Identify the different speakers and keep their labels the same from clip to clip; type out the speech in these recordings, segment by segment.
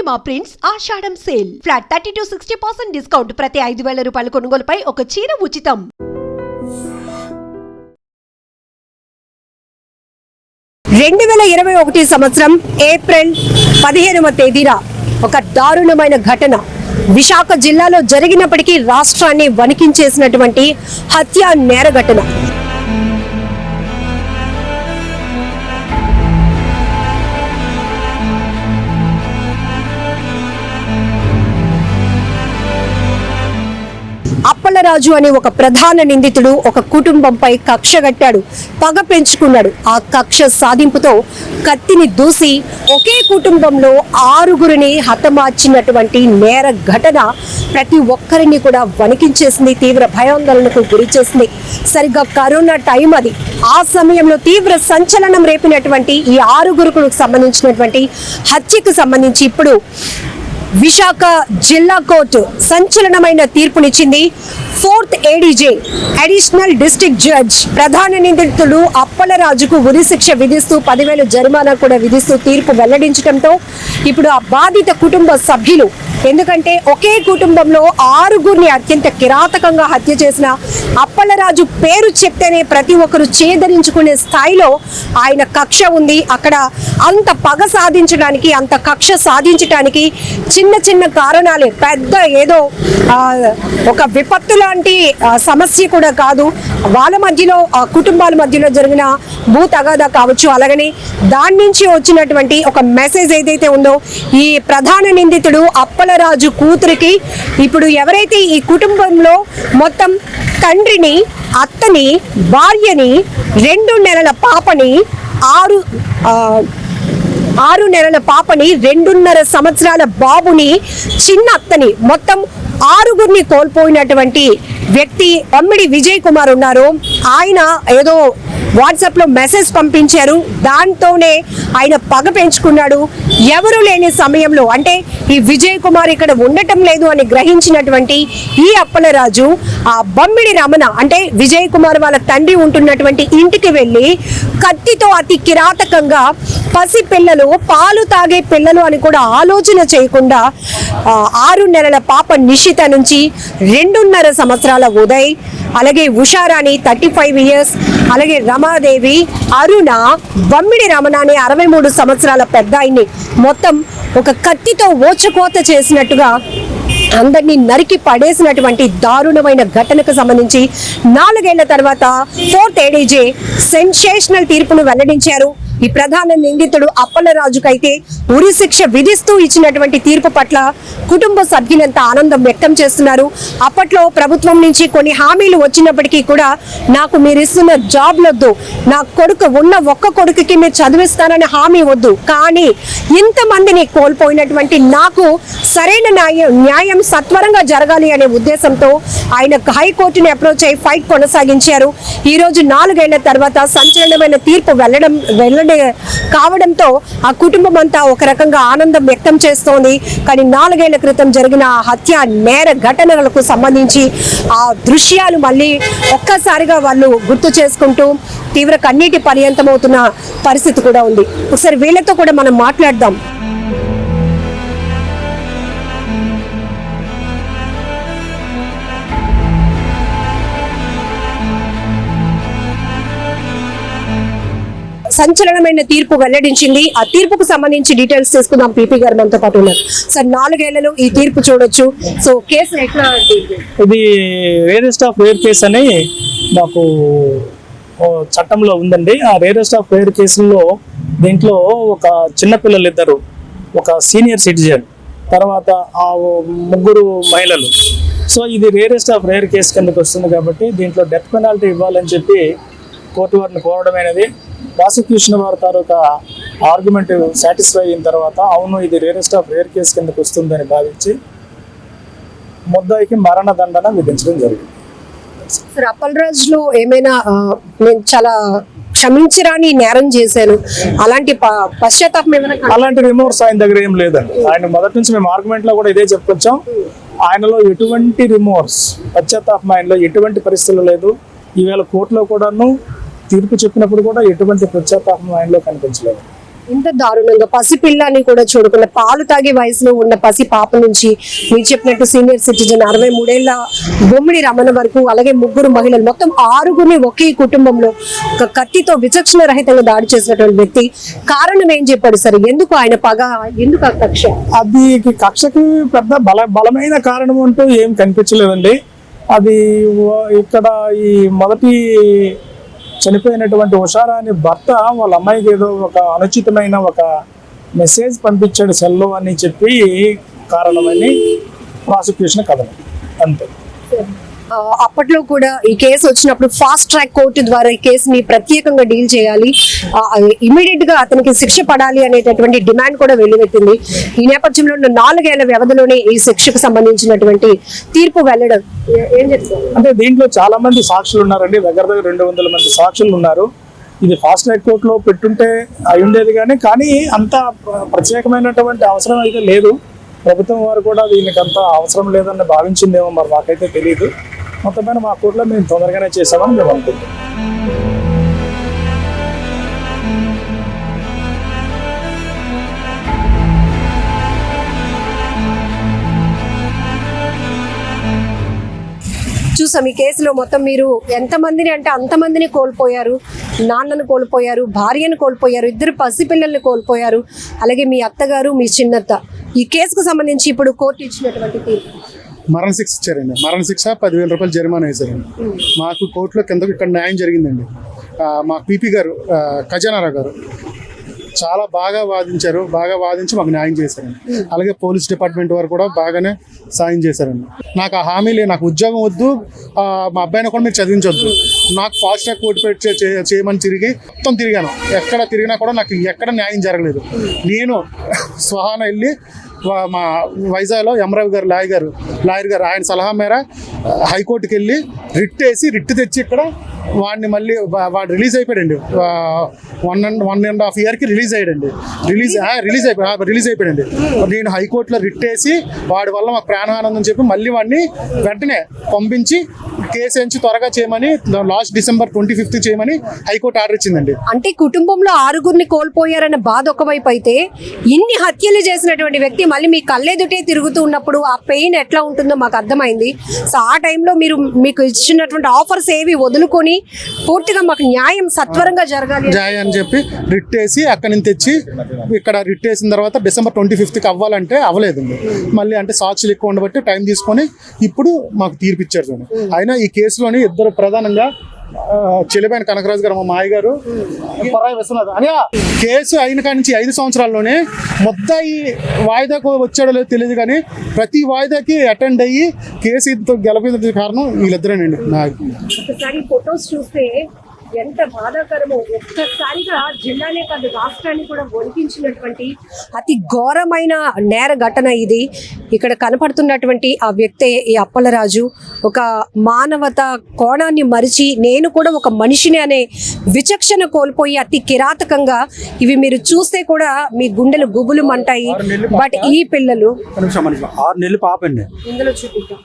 Speaker 1: పూర్ణిమ prints ఆషాఢం sale flat 30 to 60% discount ప్రతి 5,000 రూపాయల కొనుగోలుపై ఒక చీర ఉచితం.
Speaker 2: 2021 సంవత్సరం ఏప్రిల్ 15వ తేదీన ఒక దారుణమైన ఘటన విశాఖ జిల్లాలో జరిగినప్పటికీ రాష్ట్రాన్ని వణికించేసినటువంటి హత్య నేర ఘటన. అప్పలరాజు అనే ఒక ప్రధాన నిందితుడు ఒక కుటుంబంపై కక్ష కట్టాడు, పగ పెంచుకున్నాడు. ఆ కక్ష సాధింపుతో కత్తిని దూసి ఒకే కుటుంబంలో 6గురిని హతమార్చినటువంటి నేర ఘటన ప్రతి ఒక్కరిని కూడా వణికించేసింది, తీవ్ర భయాందోళనకు గురి చేసింది. సరిగ్గా కరోనా టైం అది. ఆ సమయంలో తీవ్ర సంచలనం రేపినటువంటి ఈ 6గురుకు సంబంధించినటువంటి హత్యకు సంబంధించి ఇప్పుడు విశాఖ జిల్లా కోర్టు సంచలనమైన తీర్పునిచ్చింది. 4th ADJ additional district judge ప్రధాన నిందితుడు అప్పలరాజుకు ఉరిశిక్ష విధిస్తూ 10,000 జరిమానా కూడా విధిస్తూ తీర్పు వెల్లడించడంతో ఇప్పుడు ఆ బాధిత కుటుంబ సభ్యులు, ఎందుకంటే ఒకే కుటుంబంలో 6గురిని అత్యంత కిరాతకంగా హత్య చేసిన అప్పలరాజు పేరు చెప్తేనే ప్రతి ఒక్కరు చేదరించుకునే స్థాయిలో ఆయన కక్ష ఉంది. అక్కడ అంత పగ సాధించడానికి, అంత కక్ష సాధించడానికి చిన్న చిన్న కారణాలే, పెద్ద ఏదో ఒక విపత్తు లాంటి సమస్య కూడా కాదు. వాళ్ళ మధ్యలో, కుటుంబాల మధ్యలో జరిగిన భూ తగాదా కావచ్చు, అలాగని దాని నుంచి వచ్చినటువంటి ఒక మెసేజ్ ఏదైతే ఉందో, ఈ ప్రధాన నిందితుడు అప్పలరాజు కూతురికి ఇప్పుడు ఎవరైతే ఈ కుటుంబంలో మొత్తం తండ్రిని, అత్తని, భార్యని, 2 నెలల పాపని, 6 నెలల పాపని, 2.5 సంవత్సరాల బాబుని, చిన్న అత్తని, మొత్తం 6గురిని కోల్పోయినటువంటి వ్యక్తి అమ్మిడి విజయ్ కుమార్ ఉన్నారు. ఆయన ఏదో వాట్సాప్ లో మెసేజ్ పంపించారు, దాంతోనే ఆయన పగ పెంచుకున్నాడు. ఎవరు లేని సమయంలో, అంటే ఈ విజయ్ కుమార్ ఇక్కడ ఉండటం లేదు అని గ్రహించినటువంటి ఈ అప్పలరాజు ఆ బమ్మిడి రమణ, అంటే విజయ్ కుమార్ వాళ్ళ తండ్రి ఉంటున్నటువంటి ఇంటికి వెళ్ళి కత్తితో అతి కిరాతకంగా పసి పిల్లలు, పాలు తాగే పిల్లలు అని కూడా ఆలోచన చేయకుండా 6 నెలల పాప నిషిత నుంచి 2.5 సంవత్సరాల ఉదయ్, అలాగే ఉషారాణి 35 years, అలాగే రమాదేవి, అరుణ, బమ్మిడి రమణ అనే 63 సంవత్సరాల పెద్దాయిని మొత్తం ఒక కత్తితో ఓచకోత చేసినట్టుగా అందరినీ నరికి పడేసినటువంటి దారుణమైన ఘటనకు సంబంధించి 4 ఏళ్ల తర్వాత 4th ADJ సెన్సేషనల్ తీర్పును వెల్లడించారు. ఈ ప్రధాన నిందితుడు అప్పలరాజుకైతే ఉరిశిక్ష విధిస్తూ ఇచ్చినటువంటి తీర్పు పట్ల కుటుంబ సభ్యులంతా ఆనందం వ్యక్తం చేస్తున్నారు. అప్పట్లో ప్రభుత్వం నుంచి కొన్ని హామీలు వచ్చినప్పటికీ కూడా, నాకు మీరు ఇస్తున్న జాబ్ వద్దు, నా కొడుకు ఉన్న ఒక్క కొడుకుకి మీరు చదివిస్తానని హామీ వద్దు, కానీ ఇంతమందిని కోల్పోయినటువంటి నాకు సరైన న్యాయం సత్వరంగా జరగాలి అనే ఉద్దేశంతో ఆయన హైకోర్టుని అప్రోచ్ అయి ఫైట్ కొనసాగించారు. ఈ రోజు 4 ఏళ్ల తర్వాత సంచలనమైన తీర్పు వెల్లడి కావడంతో ఆ కుటుంబం అంతా ఒక రకంగా ఆనందం వ్యక్తం చేస్తోంది. కానీ 4 ఏళ్ల క్రితం జరిగిన హత్య నేర ఘటనలకు సంబంధించి ఆ దృశ్యాలు మళ్ళీ ఒక్కసారిగా వాళ్ళు గుర్తు చేసుకుంటూ తీవ్ర కన్నీటి పర్యంతమవుతున్న పరిస్థితి కూడా ఉంది. ఒకసారి వీళ్ళతో కూడా మనం మాట్లాడదాం. సంచలనమైన తీర్పు వెల్లడించింది. ఆ తీర్పుకు సంబంధించి డీటెయిల్స్ తీసుకుందాం. పీపీ గారు మనతో పాటు ఉన్నారు. సార్, 4 ఏళ్లలో ఈ తీర్పు చూడొచ్చు. సో కేసు ఎట్లా?
Speaker 3: ఇది రేరెస్ట్ ఆఫ్ రేర్ కేసు అని మాకు చట్టంలో ఉందండి. ఆ రేరెస్ట్ ఆఫ్ రేర్ కేసుల్లో దీంట్లో ఒక చిన్నపిల్లలు 2, ఒక సీనియర్ సిటిజన్, తర్వాత ఆ 3 మహిళలు. సో ఇది రేరెస్ట్ ఆఫ్ రేర్ కేసు కిందకి వస్తుంది కాబట్టి దీంట్లో డెత్ పెనాల్టీ ఇవ్వాలని చెప్పి కోర్టు వారిని కోరడమైనది. ప్రాసిక్యూషన్ వారి తాలూకా ఆర్గ్యుమెంట్ సాటిస్ఫై అయిన తర్వాత, అవును ఇది రేరెస్ట్ ఆఫ్ రేర్ కేసు కిందకు వస్తుందని భావించి ముద్దాయికి మరణదండన విధించడం జరిగింది.
Speaker 2: సార్, అప్పలరాజులో ఏమైనా నేను చాలా క్షమించరాని నేరం చేశాను అలాంటి పశ్చాత్తాపం ఏమైనా?
Speaker 3: అలాంటి రిమోర్స్ ఆయన దగ్గర ఏం లేదండి. ఆయన మొదటి నుంచి మేము ఆర్గ్యుమెంట్ లో కూడా ఇదే చెప్పుకొచ్చాం. ఆయనలో ఎటువంటి రిమోర్స్, పశ్చాత్తాపం ఆయనలో ఎటువంటి పరిస్థితులు లేదు. ఈవేళ కోర్టులో కూడాను తీర్పు చెప్పినప్పుడు కూడా ఎటువంటి పశ్చాత్తాపం ఆయనలో కనిపించలేదు.
Speaker 2: ఇంత దారుణంగా పసిపిల్లని కూడా చూడకుండా పాలు తాగే వయసులో ఉన్న పసి పాప నుంచి మీరు చెప్పినట్టు సీనియర్ సిటిజన్ 63 ఏళ్ల బొమ్మిడి రమణ వరకు, అలాగే 3 మహిళలు, మొత్తం 6గురిని ఒకే కుటుంబంలో ఒక కత్తితో విచక్షణ రహితంగా దాడి చేసినటువంటి వ్యక్తి. కారణం ఏం చెప్పాడు సార్? ఎందుకు ఆయన పగ, ఎందుకు ఆ కక్ష?
Speaker 3: అది కక్షకి పెద్ద బలమైన కారణం అంటూ ఏం కనిపించలేదండి. అది ఇక్కడ ఈ మొదటి చనిపోయినటువంటి ఉషారాణి భర్త వాళ్ళ అమ్మాయికి ఏదో ఒక అనుచితమైన ఒక మెసేజ్ పంపించాడు సెల్లో అని చెప్పి కారణమని ప్రాసిక్యూషన్ కథనం అంతే.
Speaker 2: అప్పట్లో కూడా ఈ కేసు వచ్చినప్పుడు ఫాస్ట్ ట్రాక్ కోర్టు ద్వారా ఈ కేసుని ప్రత్యేకంగా డీల్ చేయాలి, ఇమీడియట్ గా అతనికి శిక్ష పడాలి అనేటటువంటి డిమాండ్ కూడా వెల్లువెత్తింది. ఈ నేపథ్యంలో 4 ఏళ్ల వ్యవధిలోనే ఈ శిక్షకు సంబంధించినటువంటి తీర్పు వెళ్లడం ఏం చెప్తారు?
Speaker 3: అంటే దీంట్లో చాలా మంది సాక్షులు ఉన్నారండి, దగ్గర 200 మంది సాక్షులు ఉన్నారు. ఇది ఫాస్ట్ ట్రాక్ కోర్టులో పెట్టుంటే అయి ఉండేది కానీ అంత ప్రత్యేకమైనటువంటి అవసరం అయితే లేదు. ప్రభుత్వం వారు కూడా దీనికి అంత అవసరం లేదని భావించిందేమో, మరి మాకైతే తెలియదు. మొత్తం మీద మా కోర్టులో మేము తొందరగానే చేసామని మేము అనుకుంటాం.
Speaker 2: చూసాం ఈ కేసులో మొత్తం మీరు ఎంతమందిని అంటే అంతమందిని కోల్పోయారు. నాన్నను కోల్పోయారు, భార్యను కోల్పోయారు, 2 పసిపిల్లల్ని కోల్పోయారు, అలాగే మీ అత్తగారు, మీ చిన్నత్త. ఈ కేసుకు సంబంధించి ఇప్పుడు కోర్టు ఇచ్చినటువంటి తీర్పు
Speaker 4: మరణ శిక్ష ఇచ్చారండి. మరణ శిక్ష 10,000 రూపాయలు జరిమానా వేశారండి. మాకు కోర్టులో ఇక్కడ న్యాయం జరిగిందండి. మా పీపీ గారు ఖజానారావు గారు చాలా బాగా వాదించారు, బాగా వాదించి మాకు న్యాయం చేశారండి. అలాగే పోలీస్ డిపార్ట్మెంట్ వారు కూడా బాగానే సాయం చేశారండి. నాకు ఆ హామీ లేదు, నాకు ఉద్యోగం వద్దు, మా అబ్బాయిని కూడా మీరు చదివించొద్దు, నాకు ఫాస్ట్ ట్రాక్ కోర్టు పెట్టి చేయమని మొత్తం తిరిగాను. ఎక్కడ తిరిగినా కూడా నాకు ఎక్కడ న్యాయం జరగలేదు. నేను స్వహాన వెళ్ళి మా వైజాగ్లో ఎంరావు గారు లాయర్ గారు ఆయన సలహా మేర హైకోర్టుకి వెళ్ళి రిట్ తెచ్చి ఇక్కడ వాడిని మళ్ళీ వాడు రిలీజ్ అయిపోయాడండి. 1.5 ఇయర్కి రిలీజ్ అయ్యాడండి. రిలీజ్ అయిపోయాడండి. నేను హైకోర్టులో రిట్ వేసి వాడి వల్ల మాకు ప్రాణానందం చెప్పి మళ్ళీ వాడిని వెంటనే పంపించి కేసు ఎంచి త్వరగా చేయమని లాస్ట్ December 25th చేయమని హైకోర్టు ఆర్డర్ ఇచ్చిందండి.
Speaker 2: అంటే కుటుంబంలో 6గురిని కోల్పోయారన్న బాధ ఒకవైపు అయితే, ఇన్ని హత్యలు చేసినటువంటి వ్యక్తి మళ్ళీ మీ కళ్ళెదుటే తిరుగుతూ ఉన్నప్పుడు ఆ పెయిన్ ఎట్లా ఉంటుందో మాకు అర్థమైంది. సో ఆ టైంలో మీకు ఇచ్చినటువంటి ఆఫర్స్ ఏవి వదులుకొని పూర్తిగా మాకు న్యాయం సత్వరంగా జరగాలి
Speaker 4: అని చెప్పి రిట్ వేసి అక్కడి నుంచి తెచ్చి ఇక్కడ రిట్ వేసిన తర్వాత December 25th అవ్వాలంటే అవ్వలేదండి. మళ్ళీ అంటే సాక్షులు ఎక్కువ ఉండబట్టి టైం తీసుకొని ఇప్పుడు మాకు తీర్పిచ్చారు. అయినా ఈ కేసులోని 2 ప్రధానంగా చెలిపోయిన కనకరాజు గారు, మా మాయ గారు, విశ్వనాథ్ అని కేసు అయిన కాడి నుంచి 5 సంవత్సరాల్లోనే ముద్దాయి వాయిదాకు వచ్చాడో లేదో తెలియదు కానీ ప్రతి వాయిదాకి అటెండ్ అయ్యి కేసు గెలిపేందుకు కారణం వీళ్ళిద్దరేనండి.
Speaker 2: ఒకసారి ఫొటోస్ చూస్తే ఎంత బాధాకరమో, ఒక్కసారిగా జిల్లానే కాదు రాష్ట్రాన్ని కూడా వణికించినటువంటి అతి ఘోరమైన నేర ఘటన ఇది. ఇక్కడ కనపడుతున్నటువంటి ఆ వ్యక్తే ఈ అప్పలరాజు. ఒక మానవత కోణాన్ని మరిచి నేను కూడా ఒక మనిషిని అనే విచక్షణ కోల్పోయి అతి కిరాతకంగా ఇవి మీరు చూస్తే కూడా మీ గుండెలు గుబులు మంటాయి. బట్ ఈ పిల్లలు
Speaker 5: 6 నెలలు పాప అండి,
Speaker 2: ఇందులో చూపిద్దాం.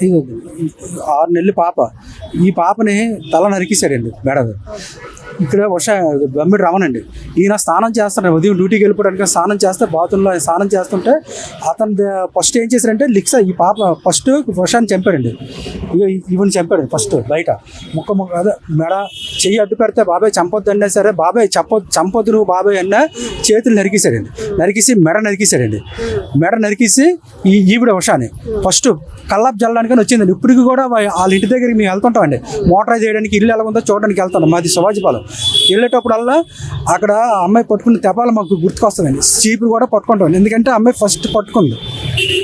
Speaker 5: 6 నెలలు పాప. ఈ పాపని తల నరికేశాడండి మెడ. ఇక్కడ బొమ్మిడి రమణండి, ఈయన స్నానం చేస్తాడు, ఉదయం డ్యూటీకి వెళ్ళిపోవడానికి స్నానం చేస్తే బాత్రూంలో స్నానం చేస్తుంటే అతను ఫస్ట్ ఏం చేశారంటే ఈ పాప ఫస్ట్ వర్షాన్ని చంపాడండి. ఈవెన్ చంపాడు ఫస్ట్ బయట అదే మెడ చెయ్యి అడ్డు పెడితే బాబాయ్ చంపొద్దు అన్నా సరే బాబాయ్ చంపొద్దు నువ్వు బాబాయ్ అన్నా చేతులు నరికేశాడండి. నరికేసి మెడ నరికేసి ఈవిడ వర్షాన్ని ఫస్ట్ కల్లాపు జల్లడానికని వచ్చిందండి. ఇప్పటికి కూడా వాళ్ళ ఇంటి దగ్గరికి మేము వెళ్తుంటామండి, మోటార్ చేయడానికి, ఇల్లు ఎలా ఉందో చూడడానికి వెళ్తాం. మాది శివాజీపాలెం. వెళ్ళేటప్పుడల్లా అక్కడ అమ్మాయి పట్టుకున్న తెపాలు మాకు గుర్తుకొస్తుందండి. చీపులు కూడా పట్టుకుంటాం, ఎందుకంటే అమ్మాయి ఫస్ట్ పట్టుకుంది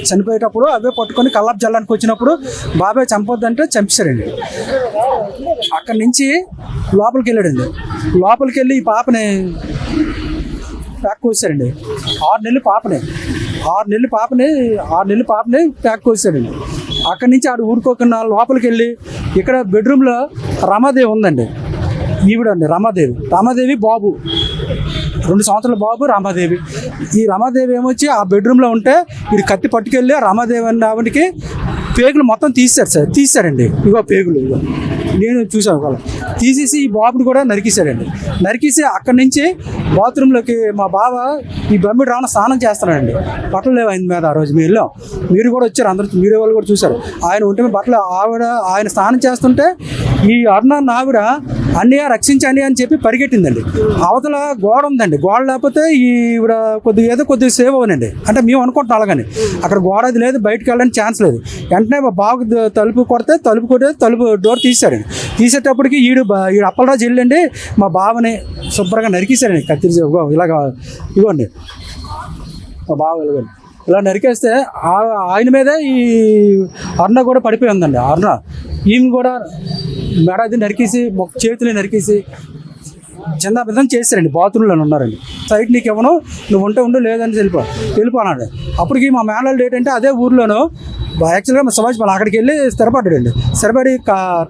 Speaker 5: చనిపోయేటప్పుడు. అవే పట్టుకొని కల్లాపు జల్లానికి వచ్చినప్పుడు బాబాయ్ చంపొద్దంటే చంపేశారండి. అక్కడి నుంచి లోపలికి వెళ్ళాడండి. లోపలికి వెళ్ళి ఈ పాపని ప్యాక్ కోసారండి. 6 నెలలు పాపని ప్యాక్ కోసారండి. అక్కడి నుంచి ఆడు ఊరుకోకుండా లోపలికి వెళ్ళి ఇక్కడ బెడ్రూమ్లో రమాదేవి ఉందండి. ఈవిడండి రమాదేవి బాబు, 2 సంవత్సరాల బాబు రమాదేవి. ఈ రమాదేవి ఏమొచ్చి ఆ బెడ్రూమ్లో ఉంటే ఇది కత్తి పట్టుకెళ్ళి రమాదేవి అనే ఆవిడకి పేగులు మొత్తం తీశారండి. ఇగో పేగులు నేను చూసాను వాళ్ళు తీసేసి ఈ బాబుని కూడా నరికేశాడండి. నరికేసి అక్కడి నుంచి బాత్రూంలోకి మా బావ ఈ బొమ్మిడి రావణ స్నానం చేస్తున్నాడండి. బట్టలు లేవు ఆయన మీద. ఆ రోజు మీరు వెళ్ళాం, మీరు కూడా వచ్చారు, అందరూ మీడియా వాళ్ళు కూడా చూశారు. ఆయన ఉంటే బట్టలు ఆయన స్నానం చేస్తుంటే ఈ అరుణ ఆవిడ అన్నయ్య రక్షించండి అని చెప్పి పరిగెట్టిందండి. అవతల గోడ ఉందండి, గోడ లేకపోతే ఈవిడ కొద్దిగా సేవ్ అవనండి అంటే మేము అనుకుంటాం. అలాగని అక్కడ గోడ అది లేదు, బయటకు వెళ్ళడానికి ఛాన్స్ లేదు. వెంటనే మా బాబు తలుపు కొడితే తలుపు డోర్ తీసాడండి. తీసేటప్పటికి ఈడు అప్పలరాజు వెళ్ళండి మా బావని శుభ్రంగా నరికేశాడండి. కత్తిరి ఇలాగ ఇవ్వండి మా బావ వెళ్ళండి ఇలా నరికేస్తే ఆయన మీదే ఈ అరుణ కూడా పడిపోయి ఉందండి. అరుణ ఈమె కూడా మెడది నరికేసి చేతులు నరికేసి చిన్న విధంగా చేశారండి. బాత్రూంలో ఉన్నారండి. సైట్ నీకు ఇవ్వను, నువ్వు ఉండు లేదని వెళ్ళిపోనాడు. అప్పటికి మా మేనల్డ్ ఏంటంటే అదే ఊర్లోనూ యాక్చువల్గా మా సమాజం అక్కడికి వెళ్ళి స్థిరపడ్డాడండి. స్థిరపడి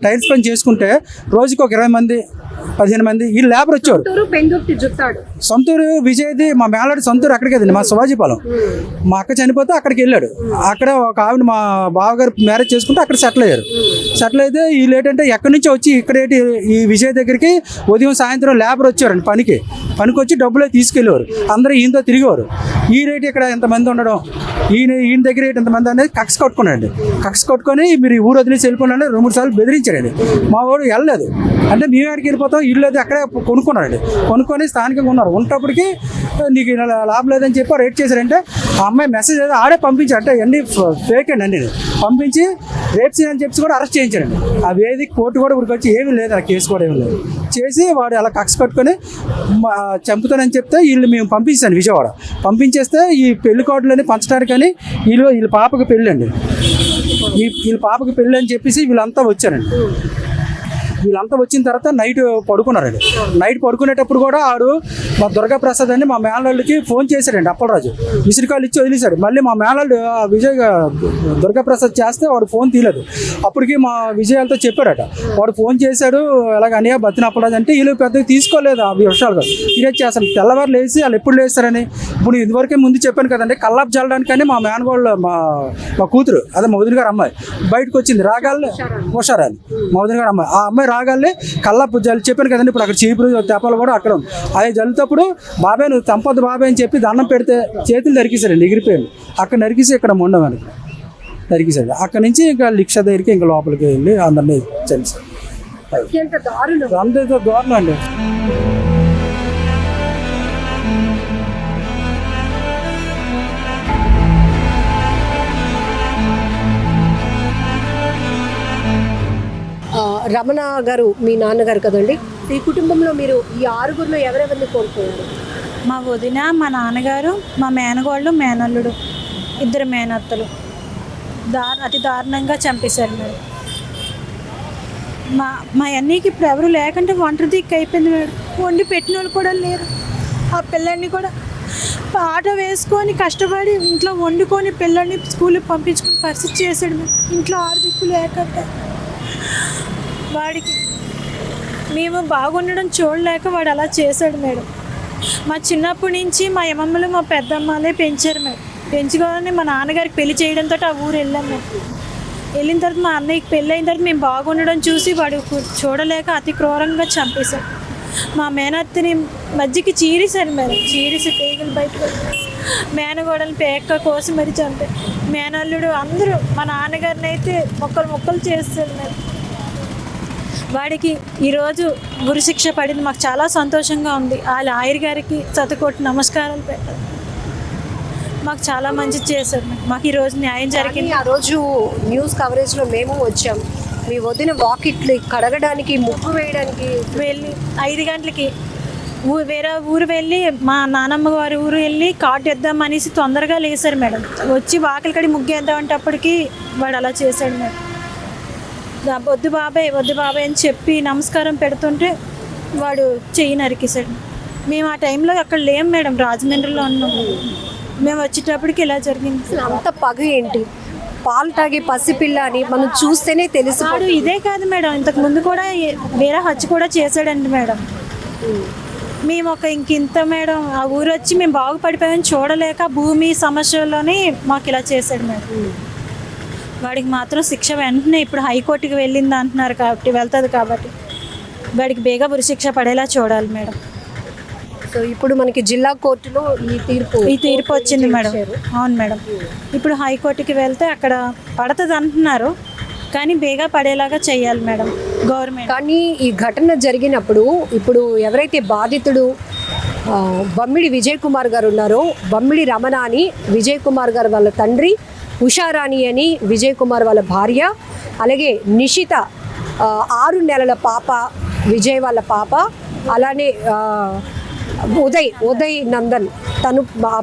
Speaker 5: టైల్స్ పని చేసుకుంటే రోజుకి ఒక 20 మంది 15 మంది ఈ లేబర్ వచ్చారు. సొంతూరు విజయ్ది మా మేనల్డ్ సొంతూరు అక్కడికి కదండి, మా శివాజీపాలెం. మా అక్క చనిపోతే అక్కడికి వెళ్ళాడు. అక్కడ ఒక ఆవిడ మా బావగారు మ్యారేజ్ చేసుకుంటే అక్కడ సెటిల్ అయ్యారు. సెటిల్ అయితే వీళ్ళు ఏంటంటే ఎక్కడి నుంచో వచ్చి ఇక్కడేంటి ఈ విజయ్ దగ్గరికి ఉదయం సాయంత్రం లేబర్ వచ్చారండి. పనికి వచ్చి డబ్బులే తీసుకెళ్ళేవారు. అందరూ ఈయనతో తిరిగేవారు. ఈ రేటు ఇక్కడ ఎంతమంది ఉండడం, ఈయన దగ్గర ఎంతమంది అనేది కక్ష కొట్టుకున్నాడండి. కక్ష కొట్టుకొని మీరు ఈ ఊరు వదిలేసి వెళ్ళిపోయినా 2-3 సార్లు బెదిరించాడండి. మా వాడు వెళ్ళలేదు అంటే మేము ఎక్కడికి వెళ్ళిపోతాం, ఇల్లు అది అక్కడే కొనుక్కున్నాడండి. కొనుక్కొని స్థానికంగా ఉన్నారు. ఉన్నప్పటికీ నీకు లాభం లేదని చెప్పి రేట్ చేశారంటే ఆ అమ్మాయి మెసేజ్ అయితే ఆడే పంపించారు. అంటే అన్నీ ఫేక్ అండి అన్నీ పంపించి రేప్ చేయని చెప్పి కూడా అరెస్ట్ చేయించారండి. ఆ వేదిక కోర్టు కూడా ఇక్కడికి వచ్చి ఏమీ లేదు, ఆ కేసు కూడా ఏమీ లేదు. చేసి వాడు అలా కక్ష కట్టుకొని చంపుతానని చెప్తే వీళ్ళు మేము పంపించాను విజయవాడ. పంపించేస్తే ఈ పెళ్లి కార్డులని పంచడానికని వీళ్ళ పాపకి పెళ్ళి అండి. వీళ్ళ పాపకి పెళ్ళి అని చెప్పేసి వీళ్ళంతా వచ్చారండి. వీళ్ళంతా వచ్చిన తర్వాత నైట్ పడుకున్నారండి. నైట్ పడుకునేటప్పుడు కూడా ఆడు మా దుర్గాప్రసాద్ అని మా మేనల్డ్కి ఫోన్ చేశాడండి. అప్పలరాజు మిస్డ్ కాల్ ఇచ్చి వదిలేశాడు. మళ్ళీ మా మేనల్డ్ విజయ్ దుర్గాప్రసాద్ చేస్తే వాడు ఫోన్ తీయలేదు. అప్పటికి మా విజయాలతో చెప్పాడట, వాడు ఫోన్ చేశాడు ఎలాగ అనియా బతిన అప్పలరాజు అంటే వీళ్ళు పెద్దగా తీసుకోలేదు ఆ విషయాలుగా. సీరియస్ చేస్తాను తెల్లవారు లేచి వాళ్ళు ఎప్పుడు లేస్తారని. ఇప్పుడు ఇదివరకే ముందు చెప్పాను కదండి, కల్లాపు చల్లడానికని మా మేనగోళ్ళు మా కూతురు అదే మా వదిన గారు అమ్మాయి బయటకు వచ్చింది. రాగాలి హుషారాలి మా వదిన గారు అమ్మాయి. ఆ అమ్మాయి రాగాలి కల్లాపు జల్లి చెప్పాను కదండి. ఇప్పుడు అక్కడ చీపురు తెప్పలు కూడా అక్కడ ఉంది. అది జల్లుతప్పుడు బాబాయ్ నువ్వు తంపొద్దు బాబాయ్ అని చెప్పి దండం పెడితే చేతులు నరికేశారండి, ఎగిరిపోయాడు. అక్కడ నరికేసి ఇక్కడ మొండమని నరికేశాడు. అక్కడ నుంచి ఇంకా లిక్ష దగ్గరికి ఇంకా లోపలికి వెళ్ళి అందరినీ చనిపోయారు. అంత దారుణం అండి.
Speaker 2: రమణ గారు మీ నాన్నగారు కదండి. ఈ కుటుంబంలో మీరు ఈ 6గురిలో ఎవరెవరిని కోల్పోయారు?
Speaker 6: మా వదిన, మా నాన్నగారు, మా మేనగోళ్ళు, మేనల్లుడు, 2 మేనత్తలు అతి దారుణంగా చంపేశారు మేడం. మా అన్నయ్యకి ఇప్పుడు ఎవరు లేకుంటే ఒంటరి దిక్కు అయిపోయింది మేడం. వండి పెట్టిన వాళ్ళు కూడా లేరు. ఆ పిల్లల్ని కూడా ఆటో వేసుకొని కష్టపడి ఇంట్లో వండుకొని పిల్లల్ని స్కూల్కి పంపించుకుని పరిస్థితి చేశాడు మేడం. ఇంట్లో 6 దిక్కు లేకుంటే వాడికి మేము బాగుండడం చూడలేక వాడు అలా చేశాడు మేడం. మా చిన్నప్పటి నుంచి మా అమ్మమ్మలు మా పెద్దమ్మలే పెంచారు మేడం. పెంచుకోవాలని మా నాన్నగారికి పెళ్లి చేయడంతో ఆ ఊరు వెళ్ళాం మేము. వెళ్ళిన తర్వాత మా అన్నయ్యకి పెళ్ళి అయిన తర్వాత మేము బాగుండడం చూసి వాడు చూడలేక అతి క్రూరంగా చంపేశాడు. మా మేనత్తని మధ్యకి చీరేశారు మేడం. చీరేసి పేగులు బయటకు మేనగోడలు పేక కోసి మరి చంపారు. మేనల్లుడు అందరూ మా నాన్నగారిని అయితే మొక్కలు చేస్తారు మేడం. వాడికి ఈరోజు గురుశిక్ష పడింది. మాకు చాలా సంతోషంగా ఉంది. ఆ లాయర్ గారికి శతకోటి నమస్కారాలు పెట్టారు. మాకు చాలా మంచి చేశారు. మాకు ఈరోజు న్యాయం జరిగింది.
Speaker 2: ఆ రోజు న్యూస్ కవరేజ్లో మేము వచ్చాం. మీ వదిన వాకిట్లు కడగడానికి ముగ్గు వేయడానికి
Speaker 6: వెళ్ళి 5 గంటలకి వేరే ఊరు వెళ్ళి మా నానమ్మ వారి ఊరు వెళ్ళి కార్డు వేద్దామనేసి తొందరగా లేసారు మేడం. వచ్చి వాకిలి కడి ముగ్గు వేద్దామంటే అప్పటికి వాడు అలా చేశాడు మేడం. వద్దు బాబాయ్ అని చెప్పి నమస్కారం పెడుతుంటే వాడు చెయ్యి నరికేశాడు. మేము ఆ టైంలో అక్కడ లేం మేడం, రాజమండ్రిలో ఉన్నాం. మేము వచ్చేటప్పటికి ఇలా జరిగింది.
Speaker 2: అంత పగ ఏంటి? పాలు తాగే పసిపిల్ల అని మనం చూస్తేనే తెలుసు.
Speaker 6: వాడు ఇదే కాదు మేడం, ఇంతకు ముందు కూడా వేరే హత్య కూడా చేశాడండి మేడం. మేము ఇంత మేడం ఆ ఊరు వచ్చి మేము బాగుపడిపోయామని చూడలేక భూమి సమస్యలోనే మాకు ఇలా చేశాడు మేడం. వాడికి మాత్రం శిక్ష వెంటనే ఇప్పుడు హైకోర్టుకి వెళ్ళింది అంటున్నారు కాబట్టి వెళ్తుంది కాబట్టి వాడికి బేగా ఉరిశిక్ష పడేలా చూడాలి మేడం.
Speaker 2: సో ఇప్పుడు మనకి జిల్లా కోర్టులో ఈ తీర్పు
Speaker 6: వచ్చింది మేడం. అవును మేడం. ఇప్పుడు హైకోర్టుకి వెళ్తే అక్కడ పడుతుంది అంటున్నారు కానీ బేగా పడేలాగా చేయాలి మేడం గవర్నమెంట్.
Speaker 2: కానీ ఈ ఘటన జరిగినప్పుడు ఇప్పుడు ఎవరైతే బాధితుడు బమ్మిడి విజయ్ కుమార్ గారు ఉన్నారో, బమ్మిడి రమణ అని విజయ్ కుమార్ గారు వాళ్ళ తండ్రి, ఉషారాణి అని విజయ్ కుమార్ వాళ్ళ భార్య, అలాగే నిషిత 6 నెలల పాప విజయ్ వాళ్ళ పాప, అలానే ఉదయ్ నందన్ తను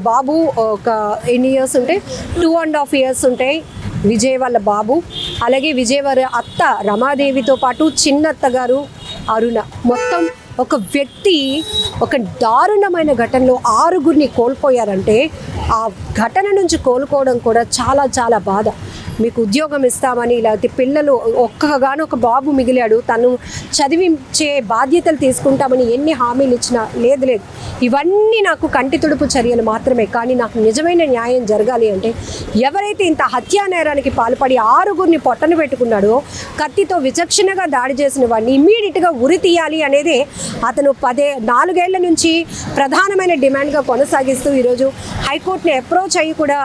Speaker 2: బాబు ఒక ఎన్ని ఇయర్స్ ఉంటాయి, 2.5 ఇయర్స్ ఉంటాయి విజయ్ వాళ్ళ బాబు, అలాగే విజయ్ వారి అత్త రమాదేవితో పాటు చిన్నత్త గారు అరుణ. మొత్తం ఒక వ్యక్తి ఒక దారుణమైన ఘటనలో 6గురిని కోల్పోయారంటే ఆ ఘటన నుంచి కోలుకోవడం కూడా చాలా చాలా బాధ. మీకు ఉద్యోగం ఇస్తామని, లేకపోతే పిల్లలు ఒక్కగానొక బాబు మిగిలాడు, తను చదివించే బాధ్యతలు తీసుకుంటామని ఎన్ని హామీలు ఇచ్చినా లేదు. ఇవన్నీ నాకు కంటి తుడుపు చర్యలు మాత్రమే. కానీ నాకు నిజమైన న్యాయం జరగాలి అంటే ఎవరైతే ఇంత హత్యా నేరానికి పాల్పడి 6గురిని పొట్టను పెట్టుకున్నాడో, కత్తితో విచక్షణగా దాడి చేసిన వాడిని ఇమ్మీడియట్గా ఉరి తీయాలి అనేదే అతను 4 ఏళ్ల నుంచి ప్రధానమైన డిమాండ్గా కొనసాగిస్తూ ఈరోజు హైకోర్టుని అప్రోచ్ అయ్యి కూడా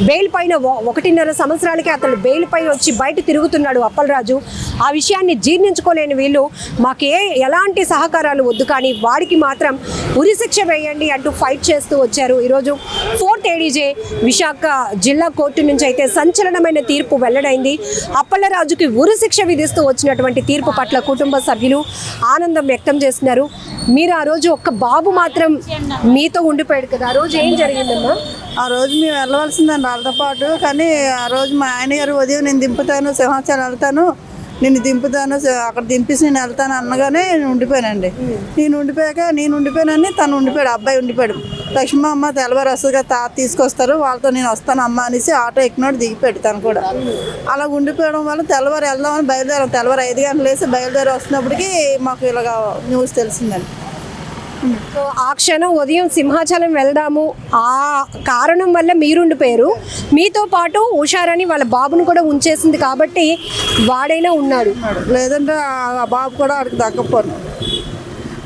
Speaker 2: బెయిల్ పైన 1.5 సంవత్సరాలకే అతను బెయిల్ పై వచ్చి బయట తిరుగుతున్నాడు అప్పలరాజు. ఆ విషయాన్ని జీర్ణించుకోలేని వీళ్ళు మాకు ఎలాంటి సహకారాలు వద్దు కానీ వాడికి మాత్రం ఉరిశిక్ష వేయండి అంటూ ఫైట్ చేస్తూ వచ్చారు. ఈరోజు 4th ADJ విశాఖ జిల్లా కోర్టు నుంచి అయితే సంచలనమైన తీర్పు వెల్లడైంది. అప్పలరాజుకి ఉరిశిక్ష విధిస్తూ వచ్చినటువంటి తీర్పు పట్ల కుటుంబ సభ్యులు ఆనందం వ్యక్తం చేస్తున్నారు. మీరు ఆ రోజు ఒక్క బాబు మాత్రం మీతో ఉండిపోయాడు కదా, ఆ రోజు ఏం జరిగిందమ్మా?
Speaker 7: ఆ రోజు మేము వెళ్ళవలసిందండి వాళ్ళతో పాటు. కానీ ఆ రోజు మా ఆయన గారు ఉదయం నేను దింపుతాను, సింహాచలం వెళ్తాను, నిన్ను దింపుతాను, అక్కడ దింపేసి నేను వెళ్తాను అన్నగానే నేను ఉండిపోయానండి. నేను ఉండిపోయానని తను ఉండిపోయాడు, అబ్బాయి ఉండిపోయాడు. లక్ష్మీ అమ్మ తెల్లవారు వస్తుందిగా తాత తీసుకొస్తారు, వాళ్ళతో నేను వస్తాను అమ్మ అనేసి ఆటో ఎక్కినోడు దిగిపోయాడు తను కూడా. అలా ఉండిపోవడం వల్ల తెల్లవారు వెళ్దామని బయలుదేరాం. తెల్లవారు 5 గంటలు వేసి బయలుదేరి వస్తున్నప్పటికీ మాకు ఇలాగ న్యూస్ తెలిసిందండి.
Speaker 2: సో ఆ క్షణం ఉదయం సింహాచలం వెళ్దాము ఆ కారణం వల్ల మీరుండిపోయారు. మీతో పాటు ఉషారాని వాళ్ళ బాబును కూడా ఉంచేసింది కాబట్టి వాడైనా ఉన్నాడు.
Speaker 7: లేదంటే ఆ బాబు కూడా ఆడికి దక్కపోను.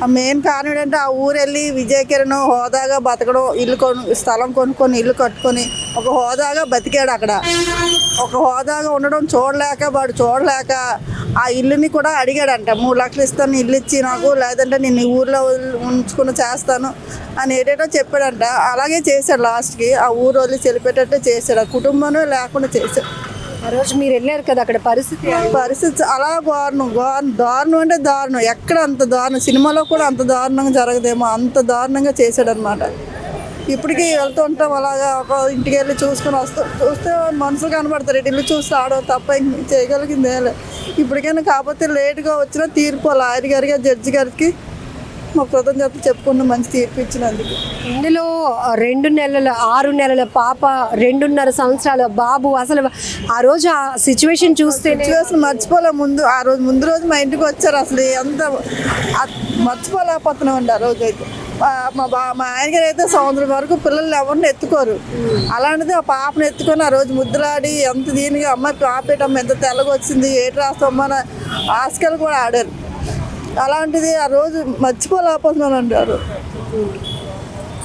Speaker 7: ఆ మెయిన్ కారణం ఏంటంటే ఆ ఊరు వెళ్ళి విజయకిరణ్ హోదాగా బతకడం, స్థలం కొనుక్కొని ఇల్లు కట్టుకొని ఒక హోదాగా బతికాడు. అక్కడ ఒక హోదాగా ఉండడం చూడలేక ఆ ఇల్లుని కూడా అడిగాడంట. 3 లక్షలు ఇస్తాను ఇల్లు ఇచ్చి నాకు, లేదంటే నేను ఊర్లో ఉంచుకుని చేస్తాను అని ఏటేటో చెప్పాడంట. అలాగే చేశాడు. లాస్ట్కి ఆ ఊరు వదిలి చెలిపెట్టేట్టే చేశాడు. ఆ కుటుంబమే లేకుండా చేశాడు.
Speaker 2: ఆ రోజు మీరు వెళ్ళారు కదా, అక్కడ పరిస్థితి
Speaker 7: అలా దారుణం అంటే దారుణం. ఎక్కడ అంత దారుణం, సినిమాలో కూడా అంత దారుణంగా జరగదేమో అంత దారుణంగా చేశాడనమాట. ఇప్పటికీ వెళ్తూ ఉంటాం అలాగా, ఒక ఇంటికి వెళ్ళి చూసుకొని చూస్తే మనుషులు కనబడతారు. ఇల్లు చూస్తే ఆడవు తప్ప ఇంక చేయగలిగిందే. ఇప్పటికైనా కాకపోతే లేటుగా వచ్చిన తీర్పు లాయర్ గారికి, జడ్జి గారికి మా కృతజ్ఞత చెప్పుకున్న మంచి తీర్పు ఇచ్చినందుకు.
Speaker 2: ఇందులో 6 నెలల పాప, 2.5 సంవత్సరాల బాబు. అసలు ఆ రోజు ఆ సిచ్యువేషన్ చూస్తే
Speaker 7: మర్చిపోలే. ముందు రోజు మా ఇంటికి వచ్చారు. అసలు ఎంత మర్చిపోలేకపోతున్నాం అండి ఆ రోజు అయితే. మా ఆయనగారు అయితే సంవత్సరం వరకు పిల్లల్ని ఎవరిని ఎత్తుకోరు. అలాంటిది ఆ పాపను ఎత్తుకొని ఆ రోజు ముద్దులాడి ఎంత దీనిగా అమ్మాయి పాపేటమ్మ ఎంత తెల్లగా వచ్చింది, ఏటి రాస్తామా అని ఆస్కలు కూడా ఆడారు. అలాంటిది ఆ రోజు మర్చిపోలేకపోతున్నానండి.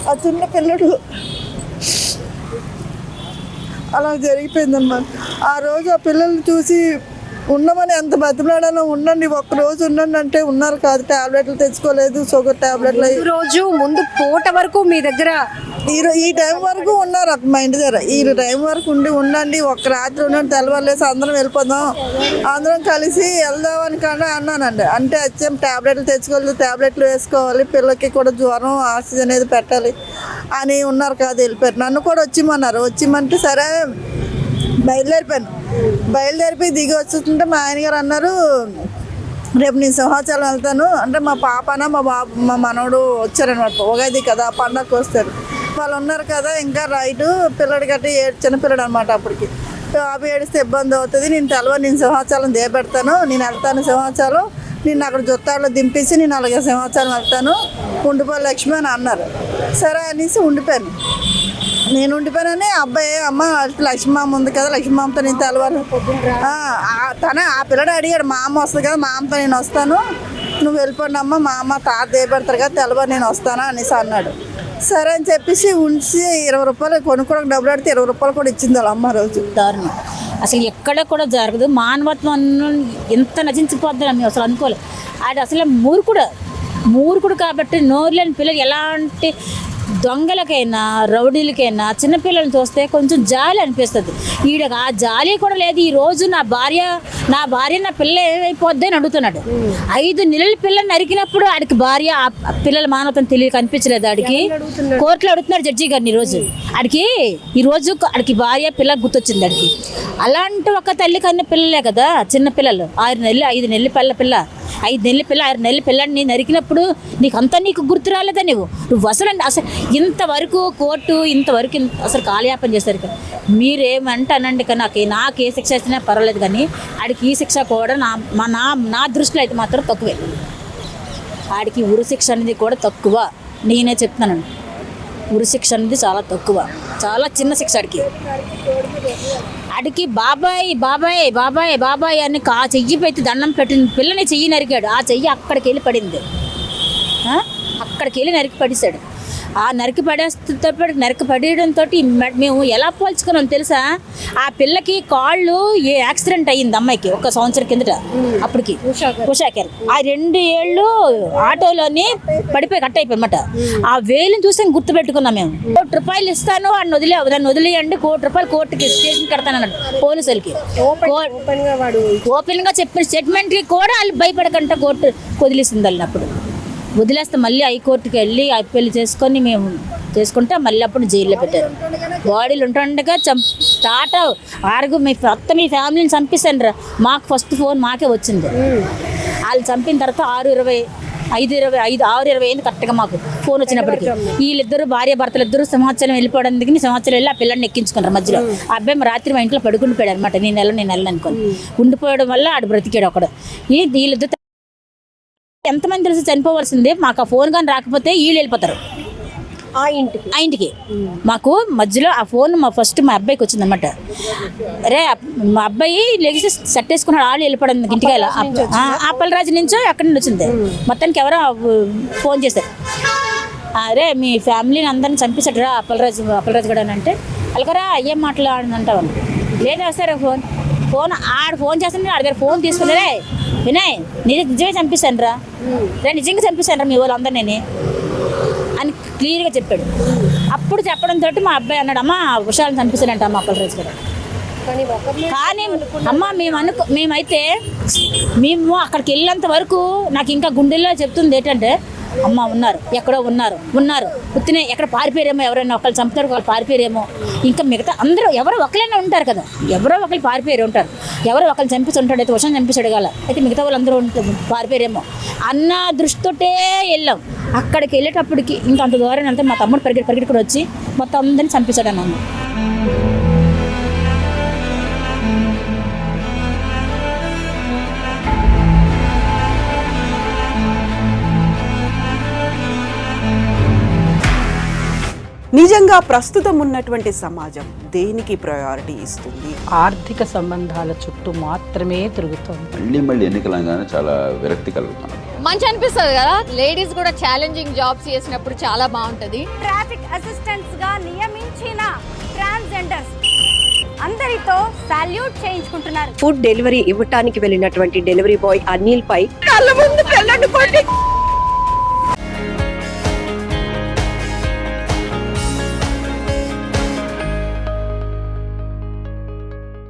Speaker 7: ఆ చిన్న పిల్లడు అలా జరిగిపోయిందన్నమాట. ఆ రోజు ఆ పిల్లల్ని చూసి ఉండమని ఎంత బతిమలాడానో, ఉండండి ఒక్కరోజు ఉండండి అంటే ఉన్నారు కాదు. టాబ్లెట్లు తెచ్చుకోలేదు, షుగర్ టాబ్లెట్లు.
Speaker 2: రోజు ముందు పూట వరకు మీ దగ్గర
Speaker 7: ఈ టైం వరకు ఉన్నారు మా ఇంటి దగ్గర. ఈ టైం వరకు ఉండండి, ఒక్క రాత్రి ఉండండి, తెల్లవారులేసి అందరం వెళ్ళిపోదాం, అందరం కలిసి వెళ్దామని కానీ అన్నానండి. అంటే వచ్చాం టాబ్లెట్లు తెచ్చుకోవాలి, టాబ్లెట్లు వేసుకోవాలి, పిల్లలకి కూడా జ్వరం ఆక్సిజన్ అనేది పెట్టాలి అని ఉన్నారు కాదు. వెళ్ళిపోయారు. నన్ను కూడా వచ్చిమంటే సరే బయలుదేరిపోయి దిగి వచ్చుతుంటే మా ఆయనగారు అన్నారు, రేపు నేను సింహాచలం వెళ్తాను అంటే మా పాపన మా బాబు మా మనవడు వచ్చారనమాట. ఉగాది కదా పండగకు వస్తారు. వాళ్ళు ఉన్నారు కదా ఇంకా రైటు పిల్లడి గట్టి చిన్నపిల్లడు అనమాట. అప్పటికి బాబు ఏడిస్తే ఇబ్బంది అవుతుంది, నేను సింహాచలం దేపెడతాను, నేను వెళ్తాను సింహాచలం, నేను అక్కడ జొత్తాలో దింపేసి నేను అలాగే సింహాచలం వెళ్తాను, ఉండిపోయి లక్ష్మి అని అన్నారు. సరే అనేసి ఉండిపోయాను. నేను ఉండిపోయానని అబ్బాయి అమ్మ లక్ష్మమ్మ ఉంది కదా, లక్ష్మమ్మతో నేను తెల్లవారు తన ఆ పిల్లడు అడిగాడు, మా అమ్మ వస్తుంది కదా, మా అమ్మతో నేను వస్తాను, నువ్వు వెళ్ళిపోండి అమ్మ, మా అమ్మ తాత దేపెడతారు కదా, తెల్లవారు నేను వస్తాను అనేసి అన్నాడు. సరే అని చెప్పేసి ఉంచి 20 రూపాయలు కొనుక్కోవడానికి డబ్బులు అడితే 20 రూపాయలు కూడా ఇచ్చింది వాళ్ళ అమ్మ రోజు.
Speaker 8: దారుణం అసలు ఎక్కడ కూడా జరగదు. మానవత్వం ఎంత నశించిపోద్దని మేము అసలు అనుకోలేదు. అది అసలు మూర్ఖుడు కాబట్టి నోరు లేని పిల్లలు ఎలాంటి దొంగలకైనా రౌడీలకైనా చిన్నపిల్లల్ని చూస్తే కొంచెం జాలి అనిపిస్తుంది. ఈడ ఆ జాలి కూడా లేదు. ఈరోజు నా భార్య నా పిల్ల ఏమైపోద్ది అని అడుగుతున్నాడు. 5 నెలల పిల్లని నరికినప్పుడు ఆడికి భార్య ఆ పిల్లల మానవతం కనిపించలేదు. ఆడికి కోర్టులో అడుగుతున్నాడు జడ్జి గారిని. ఈరోజు ఆడికి భార్య పిల్ల గుర్తొచ్చింది ఆడికి. అలాంటి ఒక తల్లి కన్నా పిల్లలే కదా చిన్న పిల్లలు. 6 నెలలు 5 నెలల పిల్ల 5 నెలల పిల్ల 6 నెలల పిల్లని నరికినప్పుడు నీకు గుర్తు రాలేదా? నువ్వు అసలు ఇంతవరకు కోర్టు అసలు కాలయాపన చేశారు కదా. మీరేమంటే అనండి కానీ నాకు ఏ శిక్ష ఇచ్చినా పర్వాలేదు, కానీ ఆడికి ఈ శిక్ష కూడా నా దృష్టిలో అయితే మాత్రం తక్కువే. ఆడికి ఉరి శిక్ష అనేది కూడా తక్కువ. నేనే చెప్తున్నానండి, ఉరి శిక్ష అనేది చాలా తక్కువ, చాలా చిన్న శిక్ష. ఆడికి బాబాయ్ బాబాయ్ బాబాయ్ బాబాయ్ అని చెయ్యి పెట్టి దండం పెట్టిన పిల్లని చెయ్యి నరికాడు. ఆ చెయ్యి అక్కడికి వెళ్ళి పడింది, అక్కడికి వెళ్ళి నరికి పడేశాడు. ఆ నరికి పడేయడంతో మేము ఎలా పోల్చుకున్నాం తెలుసా? ఆ పిల్లకి కాళ్ళు యాక్సిడెంట్ అయ్యింది అమ్మాయికి 1 సంవత్సరం కిందట. అప్పటికి ఉషాకర్ ఆ 2 ఏళ్ళు ఆటోలోని పడిపోయి కట్ అయిపోయన్నమాట. ఆ వేలుని చూసి గుర్తుపెట్టుకున్నాం మేము. 1 కోటి రూపాయలు ఇస్తాను దాన్ని వదిలేయండి, 1 కోటి రూపాయలు కోర్టుకి స్టేషన్ కడతానన్నాడు పోలీసులకి. ఓపెన్ గా చెప్పిన స్టేట్మెంట్కి కూడా వాళ్ళు భయపడకంట కోర్టు వదిలేసింది. వాళ్ళప్పుడు వదిలేస్తే మళ్ళీ హైకోర్టుకి వెళ్ళి పెళ్లి చేసుకొని మేము చేసుకుంటే మళ్ళీ అప్పుడు జైల్లో పెట్టారు. బాడీలు ఉంటుండగా స్టార్ట్ మీ ఫ్యామిలీని చంపేశాను రా. మాకు ఫస్ట్ ఫోన్ మాకే వచ్చింది. వాళ్ళు చంపిన తర్వాత 6:20 అయింది కరెక్ట్గా మాకు ఫోన్ వచ్చినప్పటికి. వీళ్ళిద్దరు భార్య భర్తలు ఇద్దరు సింహాచలం వెళ్ళిపోవడానికి సింహాచలం వెళ్ళి ఆ పిల్లల్ని ఎక్కించుకున్నారు మధ్యలో. ఆ అబ్బాయి రాత్రి మా ఇంట్లో పడుకుండిపోయాడు అనమాట. నేను వెళ్ళను అనుకోని ఉండిపోవడం వల్ల ఆడు బ్రతికాడు అక్కడ. వీళ్ళిద్దరు ఎంతమంది తెలిసి చనిపోవాల్సిందే. మాకు ఆ ఫోన్ కానీ రాకపోతే వీళ్ళు వెళ్ళిపోతారు ఆ ఇంటికి. మాకు మధ్యలో ఆ ఫోన్ ఫస్ట్ మా అబ్బాయికి వచ్చిందన్నమాట. అరే మా అబ్బాయి లెగిసి సెట్ వేసుకున్నాడు, వాళ్ళు వెళ్ళిపోవడం ఇంటికి. అప్పలరాజు నుంచో ఎక్కడి నుండి వచ్చింది. మొత్తానికి ఎవరో ఫోన్ చేశారు, అరే మీ ఫ్యామిలీని అందరిని చంపేశాడు రా అప్పలరాజు కూడా అని అంటే, అలాగరా ఏం మాట్లాడంటావు? లేదా సరే ఫోన్ ఆడు ఫోన్ చేస్తాను, ఆడి దగ్గర ఫోన్ తీసుకున్నారే వినయ్ నిజమే చంపిస్తాను రా, నిజంగా చంపిస్తాను రా మీ వాళ్ళందరినీ అని క్లియర్గా చెప్పాడు. అప్పుడు చెప్పడంతో మా అబ్బాయి అన్నాడు, అమ్మ ఉషాలను చంపిస్తానంట అమ్మ అప్పలరాజు గారు. కానీ అమ్మ మేమైతే మేము అక్కడికి వెళ్ళేంత వరకు నాకు ఇంకా గుండెల్లో చెప్తుంది ఏంటంటే, అమ్మ ఎక్కడో ఉన్నారు పుత్తినే ఎక్కడ పారిపోయారేమో, ఎవరైనా ఒకళ్ళు చంపుతారు వాళ్ళు పారిపోయారేమో, ఇంకా మిగతా అందరూ ఎవరో ఒకరైనా ఉంటారు కదా, ఎవరో ఒకళ్ళు పారిపోయారు ఉంటారు, ఎవరో ఒకళ్ళు చంపిసి ఉంటాడు, అయితే వర్షం చంపిస్తాడు కదా, అయితే మిగతా వాళ్ళందరూ పారిపోయారేమో అన్న దృష్టితోటే వెళ్ళాం. అక్కడికి వెళ్ళేటప్పటికి ఇంకా అంత దూరం వెళ్తే మా తమ్ముడు పరిగెట్టుకుని వచ్చి మొత్తం అందరినీ చంపిస్తాడు అన్న.
Speaker 9: నిజంగా ప్రస్తుతం ఉన్నటువంటి సమాజం దేనికి ప్రయారిటీ ఇస్తుంది?
Speaker 10: ఆర్థిక సంబంధాల చుట్టూ మాత్రమే తిరుగుతుంది.
Speaker 11: మళ్ళీ ఎన్నికలంగానే చాలా విరక్తి కలుగుతున్నాం.
Speaker 12: మంచి అనిపిస్తుంది కదా, లేడీస్ కూడా ఛాలెంజింగ్ జాబ్స్ చేసినప్పుడు చాలా బాగుంటది.
Speaker 13: ట్రాఫిక్ అసిస్టెంట్స్ గా నియమించిన ట్రాన్స్జెండర్స్ అందరితో సాల్యూట్ చేయించుకుంటున్నారు.
Speaker 2: ఫుడ్ డెలివరీ ఇవ్వటానికి వెళ్ళినటువంటి డెలివరీ బాయ్ అనిల్ పై కళ్ళ ముందు